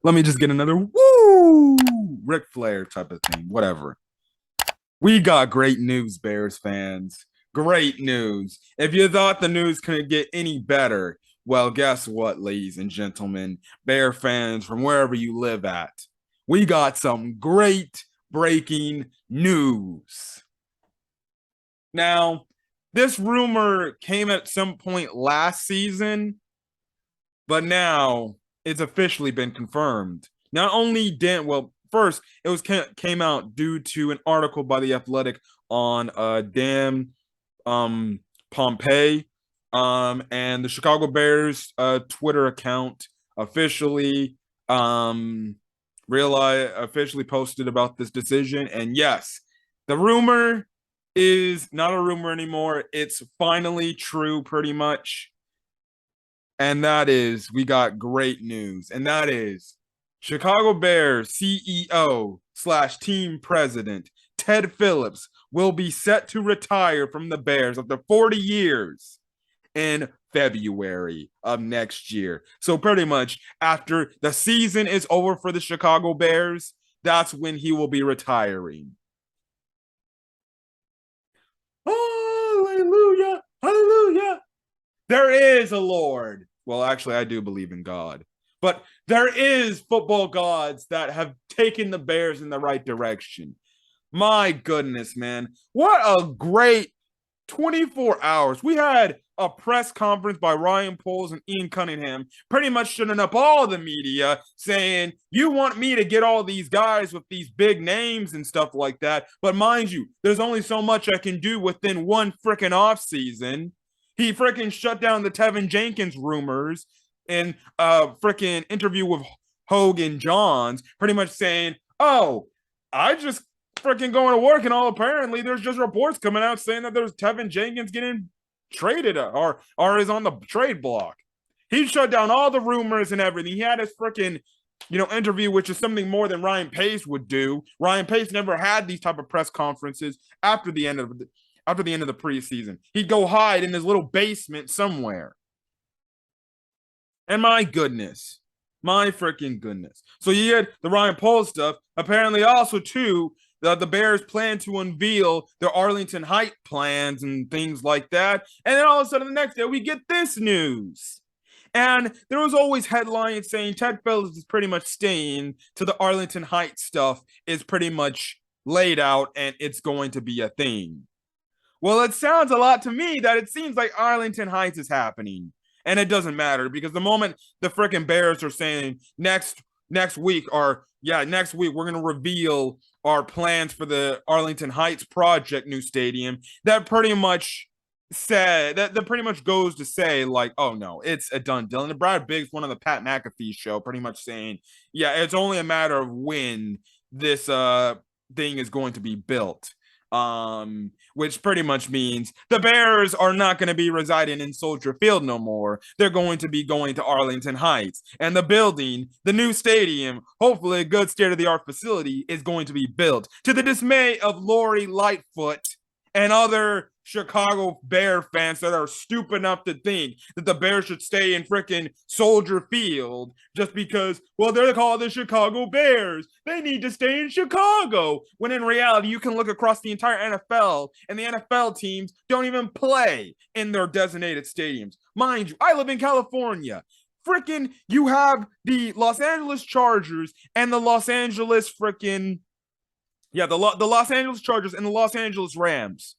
Let me just get another woo Ric Flair type of thing. Whatever. We got great news, Bears fans. Great news. If you thought the news couldn't get any better, well, guess what, ladies and gentlemen, Bear fans from wherever you live at, we got some great breaking news. Now, this rumor came at some point last season, but now it's officially been confirmed. Not only did, well, first it was came out due to an article by the Athletic on Dan Pompei and the Chicago Bears Twitter account officially officially posted about this decision. And yes, the rumor is not a rumor anymore. It's finally true, pretty much. And that is, we got great news. And that is Chicago Bears CEO / team president Ted Phillips will be set to retire from the Bears after 40 years in February of next year. So pretty much after the season is over for the Chicago Bears, that's when he will be retiring. Hallelujah! Hallelujah! There is a Lord. Well, actually, I do believe in God. But there is football gods that have taken the Bears in the right direction. My goodness, man. What a great 24 hours. We had a press conference by Ryan Poles and Ian Cunningham pretty much shutting up all the media saying, you want me to get all these guys with these big names and stuff like that. But mind you, there's only so much I can do within one freaking offseason. He freaking shut down the Tevin Jenkins rumors in a freaking interview with Hogan Johns, pretty much saying, oh, I just freaking going to work and all apparently there's just reports coming out saying that there's Tevin Jenkins getting traded or is on the trade block. He shut down all the rumors and everything. He had his freaking interview, which is something more than Ryan Pace would do. Ryan Pace never had these type of press conferences after the end of the preseason. He'd go hide in his little basement somewhere. And my goodness, my freaking goodness. So you had the Ryan Poles stuff. Apparently also, too, the Bears plan to unveil their Arlington Heights plans and things like that. And then all of a sudden the next day we get this news. And there was always headlines saying Ted Phillips is pretty much staying to the Arlington Heights stuff is pretty much laid out and it's going to be a thing. Well, it sounds a lot to me that it seems like Arlington Heights is happening. And it doesn't matter because the moment the freaking Bears are saying next week we're going to reveal our plans for the Arlington Heights project new stadium, that pretty much goes to say like, oh no, it's a done deal. And Brad Biggs, one of the Pat McAfee show, pretty much saying, yeah, it's only a matter of when this thing is going to be built. Which pretty much means the Bears are not going to be residing in Soldier Field no more. They're going to be going to Arlington Heights. And the building, the new stadium, hopefully a good state-of-the-art facility, is going to be built to the dismay of Lori Lightfoot and other Chicago Bear fans that are stupid enough to think that the Bears should stay in freaking Soldier Field just because, well, they're called the Chicago Bears. They need to stay in Chicago. When in reality, you can look across the entire NFL and the NFL teams don't even play in their designated stadiums. Mind you, I live in California. Freaking, you have the Los Angeles Chargers and the Los Angeles freaking, the Los Angeles Chargers and the Los Angeles Rams.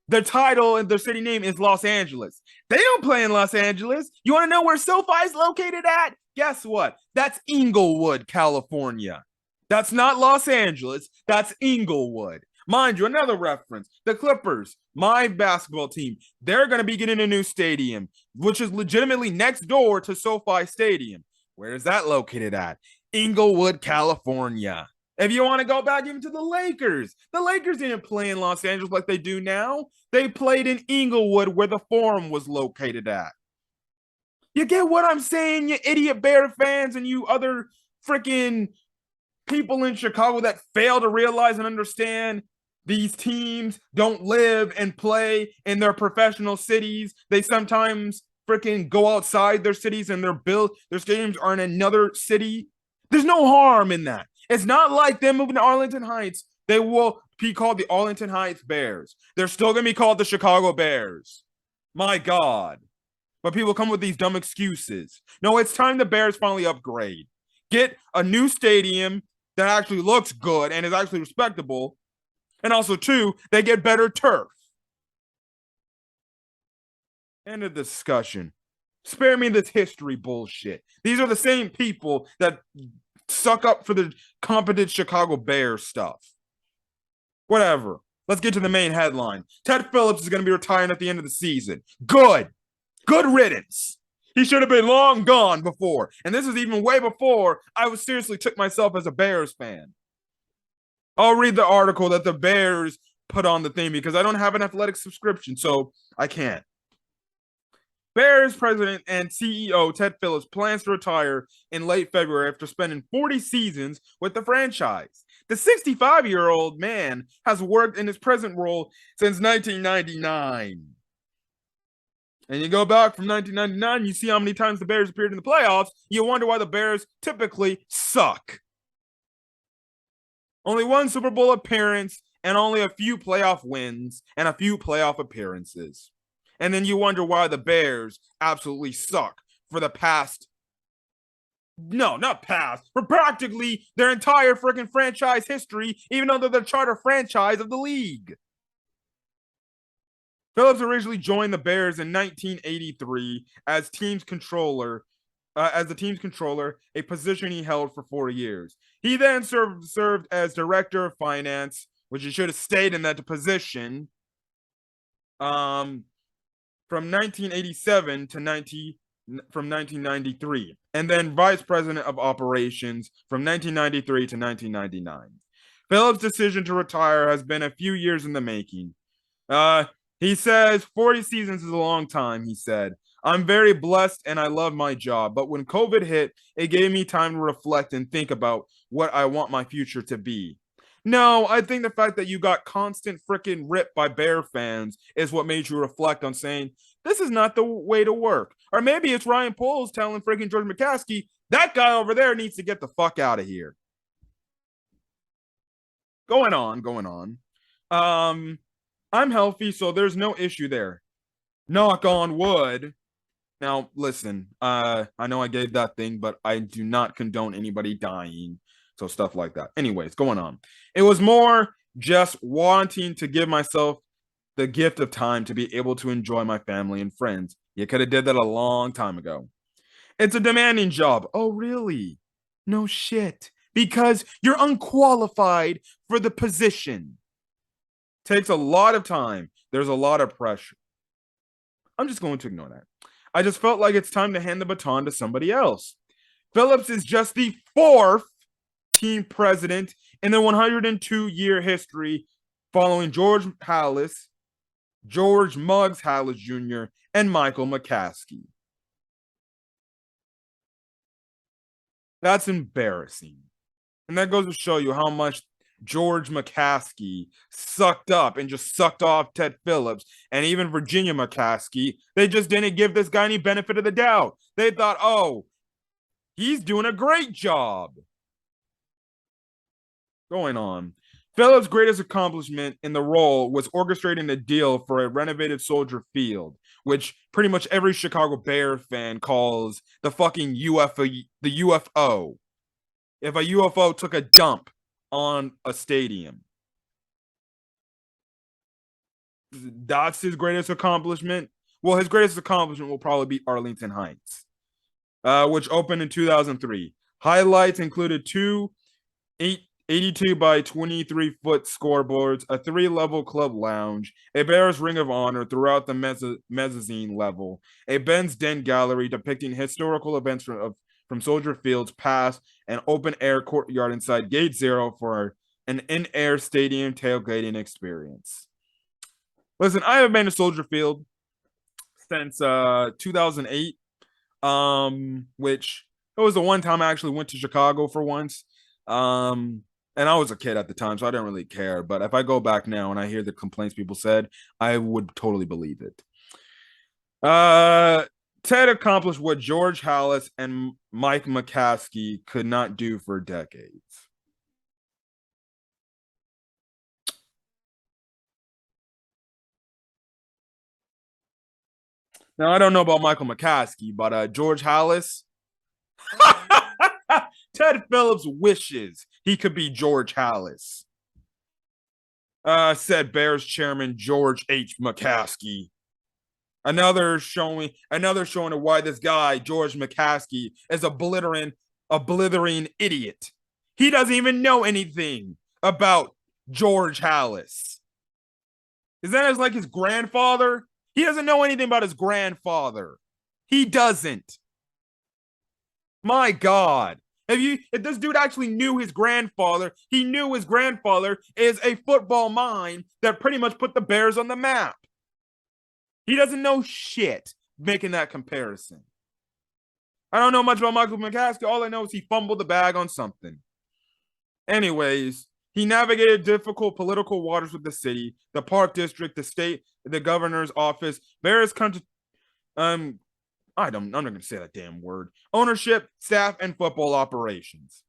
Their title and their city name is Los Angeles. They don't play in Los Angeles. You want to know where SoFi is located at? Guess what? That's Inglewood, California. That's not Los Angeles. That's Inglewood. Mind you, another reference. The Clippers, my basketball team, they're going to be getting a new stadium, which is legitimately next door to SoFi Stadium. Where is that located at? Inglewood, California. If you want to go back even to the Lakers didn't play in Los Angeles like they do now. They played in Inglewood where the Forum was located at. You get what I'm saying, you idiot Bear fans and you other freaking people in Chicago that fail to realize and understand these teams don't live and play in their professional cities. They sometimes freaking go outside their cities and their stadiums are in another city. There's no harm in that. It's not like them moving to Arlington Heights. They will be called the Arlington Heights Bears. They're still going to be called the Chicago Bears. My God. But people come with these dumb excuses. No, it's time the Bears finally upgrade. Get a new stadium that actually looks good and is actually respectable. And also, two, they get better turf. End of discussion. Spare me this history bullshit. These are the same people that suck up for the competent Chicago Bears stuff. Whatever. Let's get to the main headline. Ted Phillips is going to be retiring at the end of the season. Good. Good riddance. He should have been long gone before. And this is even way before I was seriously took myself as a Bears fan. I'll read the article that the Bears put on the thing because I don't have an athletic subscription, so I can't. Bears president and CEO Ted Phillips plans to retire in late February after spending 40 seasons with the franchise. The 65-year-old man has worked in his present role since 1999. And you go back from 1999, you see how many times the Bears appeared in the playoffs, you wonder why the Bears typically suck. Only one Super Bowl appearance and only a few playoff wins and a few playoff appearances. And then you wonder why the Bears absolutely suck for the past. No, not past. For practically their entire freaking franchise history, even though they're the charter franchise of the league. Phillips originally joined the Bears in 1983 as the team's controller, a position he held for 4 years. He then served as director of finance, which he should have stayed in that position. From 1987 to 1993, and then vice president of operations from 1993 to 1999. Phillips' decision to retire has been a few years in the making. He says 40 seasons is a long time, he said. I'm very blessed and I love my job, but when COVID hit, it gave me time to reflect and think about what I want my future to be. No, I think the fact that you got constant freaking ripped by Bear fans is what made you reflect on saying, this is not the way to work. Or maybe it's Ryan Poles telling freaking George McCaskey, that guy over there needs to get the fuck out of here. Going on. I'm healthy, so there's no issue there. Knock on wood. Now, listen, I know I gave that thing, but I do not condone anybody dying. So stuff like that. Anyways, going on. It was more just wanting to give myself the gift of time to be able to enjoy my family and friends. You could have did that a long time ago. It's a demanding job. Oh, really? No shit. Because you're unqualified for the position. Takes a lot of time. There's a lot of pressure. I'm just going to ignore that. I just felt like it's time to hand the baton to somebody else. Phillips is just the fourth team president in the 102-year history following George Halas, George Muggs Halas Jr., and Michael McCaskey. That's embarrassing. And that goes to show you how much George McCaskey sucked up and just sucked off Ted Phillips and even Virginia McCaskey. They just didn't give this guy any benefit of the doubt. They thought, oh, he's doing a great job. Going on. Phillips' greatest accomplishment in the role was orchestrating a deal for a renovated Soldier Field, which pretty much every Chicago Bears fan calls the fucking UFO, the UFO. If a UFO took a dump on a stadium. That's his greatest accomplishment. Well, his greatest accomplishment will probably be Arlington Heights, which opened in 2003. Highlights included two 82 by 23 foot scoreboards, a 3-level club lounge, a Bears Ring of Honor throughout the mezzanine level, a Ben's Den gallery depicting historical events from Soldier Field's past, an open-air courtyard inside Gate Zero for an in-air stadium tailgating experience. Listen, I haven't been to Soldier Field since 2008, which it was the one time I actually went to Chicago for once. And I was a kid at the time, so I didn't really care. But if I go back now and I hear the complaints people said, I would totally believe it. Ted accomplished what George Halas and Mike McCaskey could not do for decades. Now, I don't know about Michael McCaskey, but George Halas, Ted Phillips wishes he could be George Halas. Said Bears chairman George H. McCaskey. Another showing of why this guy, George McCaskey, is a blithering idiot. He doesn't even know anything about George Halas. Is that like his grandfather? He doesn't know anything about his grandfather. He doesn't. My God. If this dude actually knew his grandfather, he knew his grandfather is a football mind that pretty much put the Bears on the map. He doesn't know shit making that comparison. I don't know much about Michael McCaskey. All I know is he fumbled the bag on something. Anyways, he navigated difficult political waters with the city, the park district, the state, the governor's office, various country, I'm not going to say that damn word. Ownership, staff, and football operations.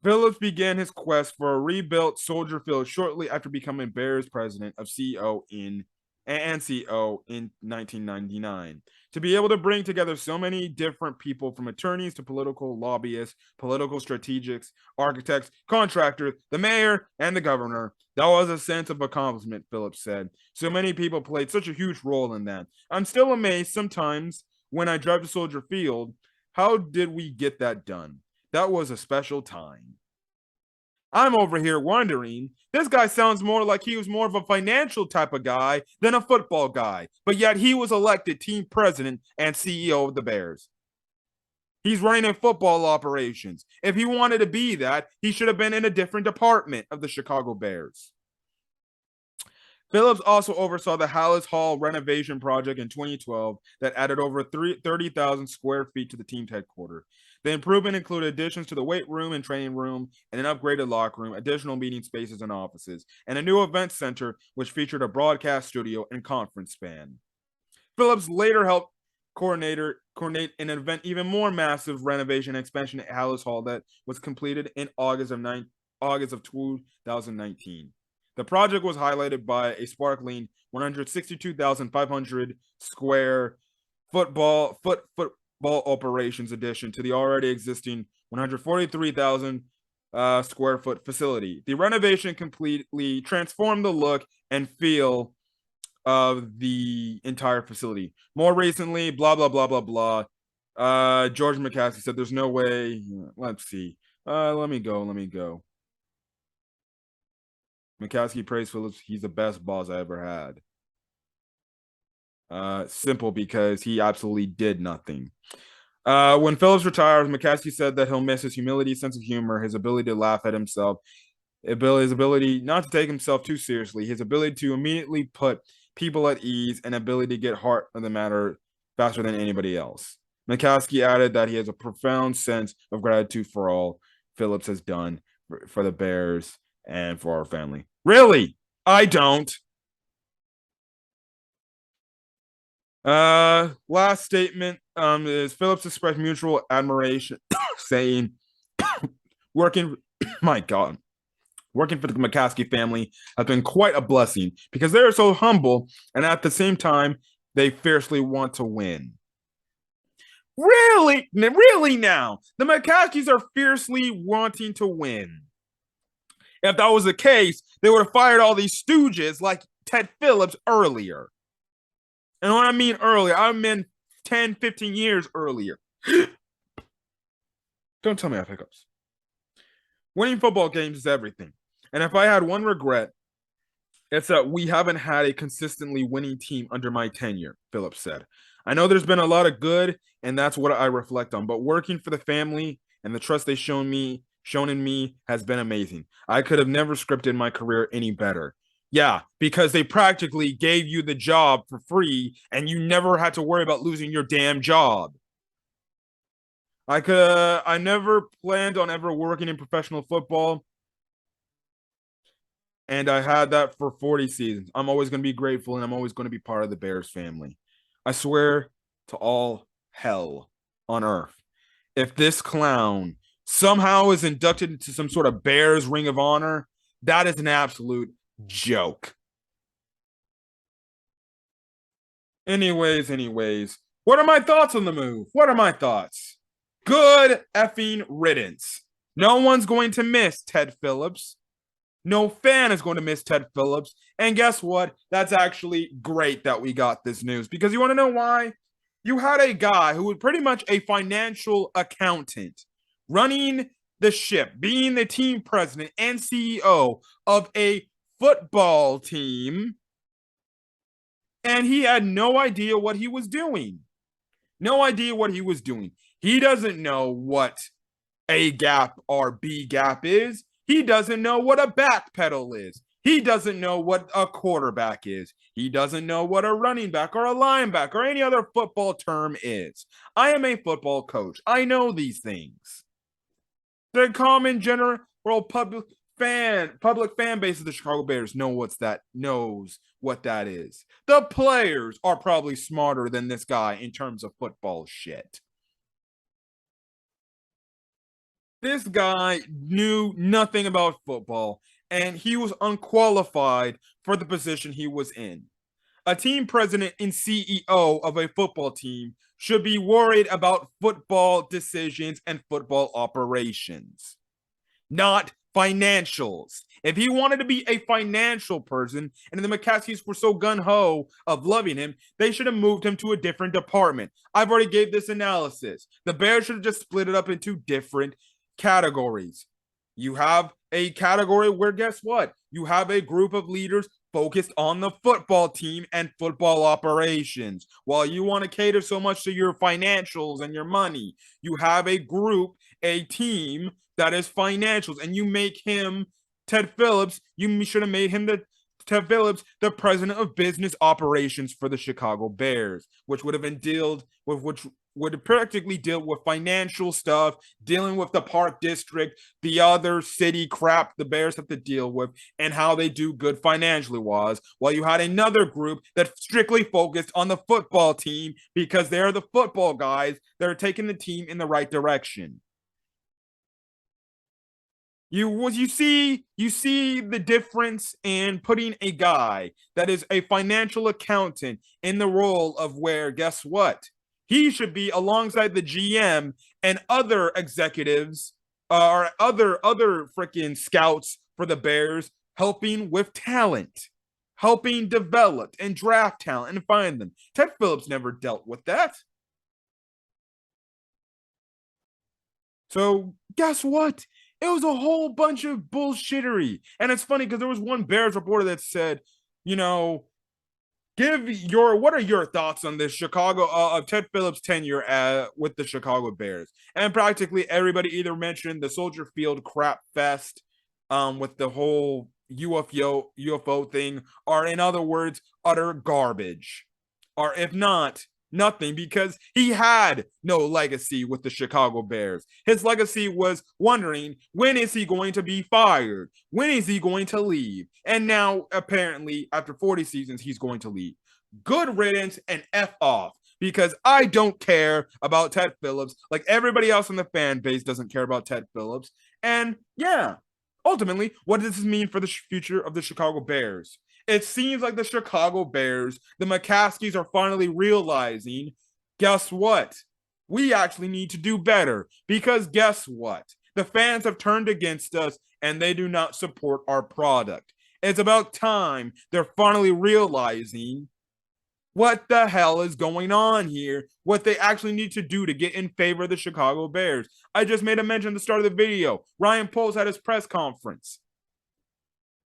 Phillips began his quest for a rebuilt Soldier Field shortly after becoming Bears president of CEO in 1999. To be able to bring together so many different people, from attorneys to political lobbyists, political strategics, architects, contractors, the mayor, and the governor, that was a sense of accomplishment, Phillips said. So many people played such a huge role in that. I'm still amazed sometimes when I drive to Soldier Field. How did we get that done? That was a special time. I'm over here wondering, this guy sounds more like he was more of a financial type of guy than a football guy, but yet he was elected team president and CEO of the Bears. He's running a football operations. If he wanted to be that, he should have been in a different department of the Chicago Bears. Phillips also oversaw the Halas Hall renovation project in 2012 that added over 30,000 square feet to the team's headquarters. The improvement included additions to the weight room and training room, and an upgraded locker room, additional meeting spaces and offices, and a new event center which featured a broadcast studio and conference span. Phillips later helped coordinate an event even more massive renovation and expansion at Halas Hall that was completed in August of 2019. The project was highlighted by a sparkling 162,500 square football operations addition to the already existing 143,000 square foot facility. The renovation completely transformed the look and feel of the entire facility. More recently, blah blah blah blah blah. George McCaskey said, "There's no way." Let's see. Let me go. McCaskey praised Phillips. He's the best boss I ever had. Simple, because he absolutely did nothing. When Phillips retires, McCaskey said that he'll miss his humility, sense of humor, his ability to laugh at himself, his ability not to take himself too seriously, his ability to immediately put people at ease, and ability to get heart of the matter faster than anybody else. McCaskey added that he has a profound sense of gratitude for all Phillips has done for the Bears and for our family. Really? I don't. Last statement is Phillips expressed mutual admiration, saying, working, my God, working for the McCaskey family has been quite a blessing because they're so humble and at the same time, they fiercely want to win. Really? Really now? The McCaskeys are fiercely wanting to win. If that was the case, they would have fired all these stooges like Ted Phillips earlier. And when I mean earlier, I mean 10, 15 years earlier. Don't tell me I have hiccups. Winning football games is everything. And if I had one regret, it's that we haven't had a consistently winning team under my tenure, Phillips said. I know there's been a lot of good, and that's what I reflect on. But working for the family and the trust they've shown in me has been amazing. I could have never scripted my career any better. Yeah, because they practically gave you the job for free and you never had to worry about losing your damn job. I never planned on ever working in professional football. And I had that for 40 seasons. I'm always going to be grateful, and I'm always going to be part of the Bears family. I swear to all hell on earth, if this clown somehow is inducted into some sort of Bears Ring of Honor, that is an absolute joke. Anyways, what are my thoughts on the move? What are my thoughts? Good effing riddance. No one's going to miss Ted Phillips. No fan is going to miss Ted Phillips. And guess what? That's actually great that we got this news, because you want to know why? You had a guy who was pretty much a financial accountant running the ship, being the team president and CEO of a football team, and he had no idea what he was doing. No idea what he was doing. He doesn't know what A gap or B gap is. He doesn't know what a back pedal is. He doesn't know what a quarterback is. He doesn't know what a running back or a linebacker or any other football term is. I am a football coach. I know these things. The common general public fan base of the Chicago Bears knows what that is. The players are probably smarter than this guy in terms of football shit. This guy knew nothing about football, and he was unqualified for the position he was in. A team president and CEO of a football team should be worried about football decisions and football operations, not financials. If he wanted to be a financial person and the McCaskies were so gung-ho of loving him, they should have moved him to a different department. I've already gave this analysis. The Bears should have just split it up into different categories. You have a category where, guess what? You have a group of leaders focused on the football team and football operations. While you want to cater so much to your financials and your money, you have a group, a team that is financials, and you make him Ted Phillips. You should have made him Ted Phillips the president of business operations for the Chicago Bears, which would have dealt with would practically deal with financial stuff, dealing with the Park District, the other city crap the Bears have to deal with, and how they do good financially was, while you had another group that strictly focused on the football team because they're the football guys that are taking the team in the right direction. You see the difference in putting a guy that is a financial accountant in the role of where, guess what? He should be alongside the GM and other executives or other freaking scouts for the Bears, helping with talent, helping develop and draft talent and find them. Ted Phillips never dealt with that. So guess what? It was a whole bunch of bullshittery. And it's funny because there was one Bears reporter that said, you know, what are your thoughts on this Chicago of Ted Phillips' tenure with the Chicago Bears? And practically everybody either mentioned the Soldier Field crap fest with the whole UFO thing, or in other words, utter garbage. Or if not, nothing, because he had no legacy with the Chicago Bears. His legacy was wondering, when is he going to be fired? When is he going to leave? And now, apparently, after 40 seasons, he's going to leave. Good riddance and F off, because I don't care about Ted Phillips like everybody else in the fan base doesn't care about Ted Phillips. And yeah, ultimately, what does this mean for the future of the Chicago Bears? It seems like the Chicago Bears, the McCaskies, are finally realizing, guess what? We actually need to do better, because guess what? The fans have turned against us and they do not support our product. It's about time they're finally realizing what the hell is going on here, what they actually need to do to get in favor of the Chicago Bears. I just made a mention at the start of the video. Ryan Poles had his press conference.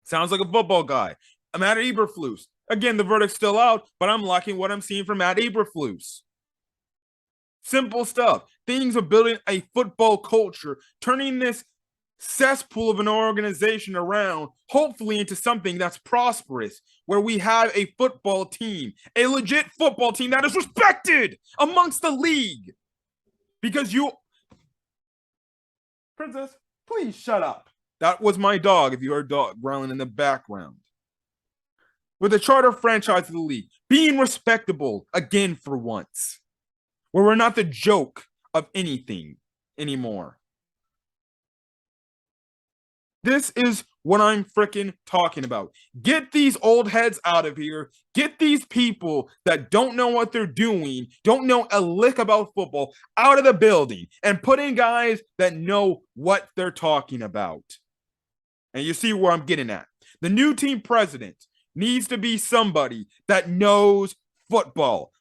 Sounds like a football guy. Matt Eberflus. Again, the verdict's still out, but I'm liking what I'm seeing from Matt Eberflus. Simple stuff. Things of building a football culture, turning this cesspool of an organization around, hopefully into something that's prosperous, where we have a football team, a legit football team that is respected amongst the league. Because Princess, please shut up. That was my dog, if you heard dog growling in the background. We're the charter franchise of the league, being respectable again for once, where we're not the joke of anything anymore. This is what I'm freaking talking about. Get these old heads out of here. Get these people that don't know what they're doing, don't know a lick about football, out of the building and put in guys that know what they're talking about. And you see where I'm getting at. The new team president needs to be somebody that knows football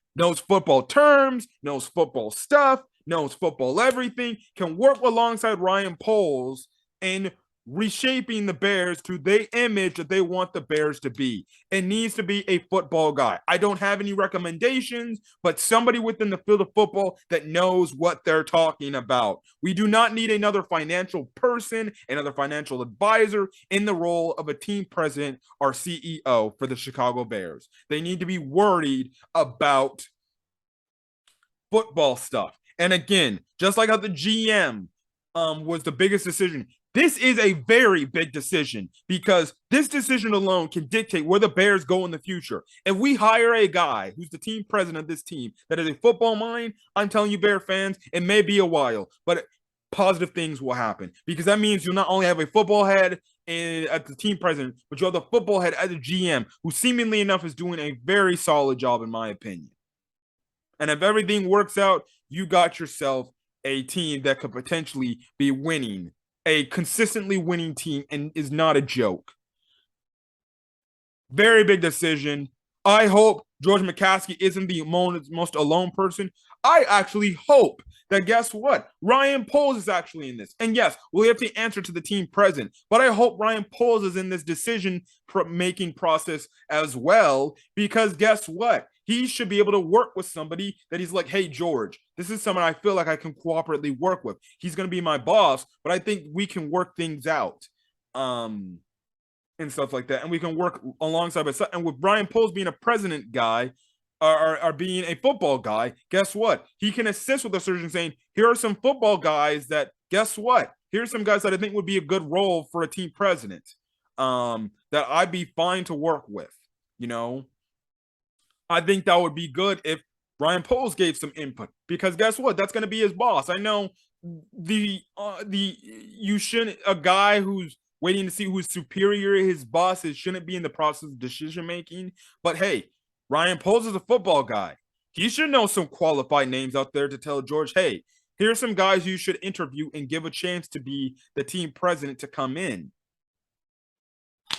terms, knows football stuff, knows football everything, can work alongside Ryan Poles and reshaping the Bears to the image that they want the Bears to be. It needs to be a football guy. I don't have any recommendations, but somebody within the field of football that knows what they're talking about. We do not need another financial person, another financial advisor in the role of a team president or CEO for the Chicago Bears. They need to be worried about football stuff. And again, just like how the GM was the biggest decision, this is a very big decision because this decision alone can dictate where the Bears go in the future. If we hire a guy who's the team president of this team that is a football mind, I'm telling you, Bear fans, it may be a while, but positive things will happen because that means you'll not only have a football head at the team president, but you'll have the football head as a GM who seemingly enough is doing a very solid job, in my opinion. And if everything works out, you got yourself a team that could potentially be winning, a consistently winning team, and is not a joke. Very big decision. I hope George McCaskey isn't the most alone person. I actually hope that, guess what? Ryan Poles is actually in this. And yes, we'll have to answer to the team president, but I hope Ryan Poles is in this decision-making process as well, because guess what? He should be able to work with somebody that he's like, hey, George, this is someone I feel like I can cooperatively work with. He's going to be my boss, but I think we can work things out. And stuff like that. And we can work alongside by side. And with Brian Poles being a president guy or being a football guy, guess what? He can assist with the surgeon saying, here are some football guys that, guess what? Here's some guys that I think would be a good role for a team president that I'd be fine to work with. You know, I think that would be good if Brian Poles gave some input because guess what? That's going to be his boss. I know you shouldn't, a guy who's waiting to see who's superior his boss is shouldn't be in the process of decision making. But hey, Ryan Poles is a football guy. He should know some qualified names out there to tell George, hey, here's some guys you should interview and give a chance to be the team president to come in.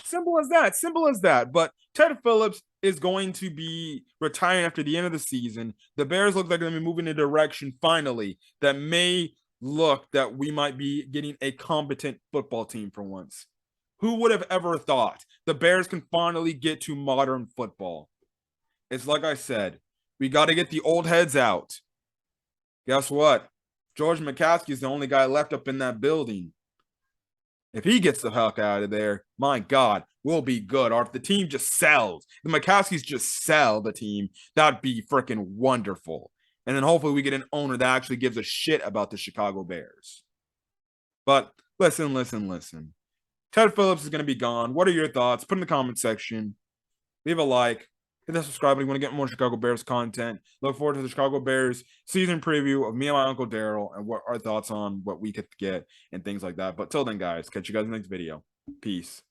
Simple as that. Simple as that. But Ted Phillips is going to be retiring after the end of the season. The Bears look like they're going to be moving in a direction finally that may look that we might be getting a competent football team for once. Who would have ever thought the Bears can finally get to modern football? It's like I said, we got to get the old heads out. Guess what? George McCaskey is the only guy left up in that building. If he gets the heck out of there, my God, we'll be good. Or if the team just sells, the McCaskies just sell the team, that'd be freaking wonderful. And then hopefully we get an owner that actually gives a shit about the Chicago Bears. But listen. Ted Phillips is going to be gone. What are your thoughts? Put in the comment section. Leave a like. Hit that subscribe if you want to get more Chicago Bears content. Look forward to the Chicago Bears season preview of me and my Uncle Daryl and what our thoughts on what we could get and things like that. But till then, guys, catch you guys in the next video. Peace.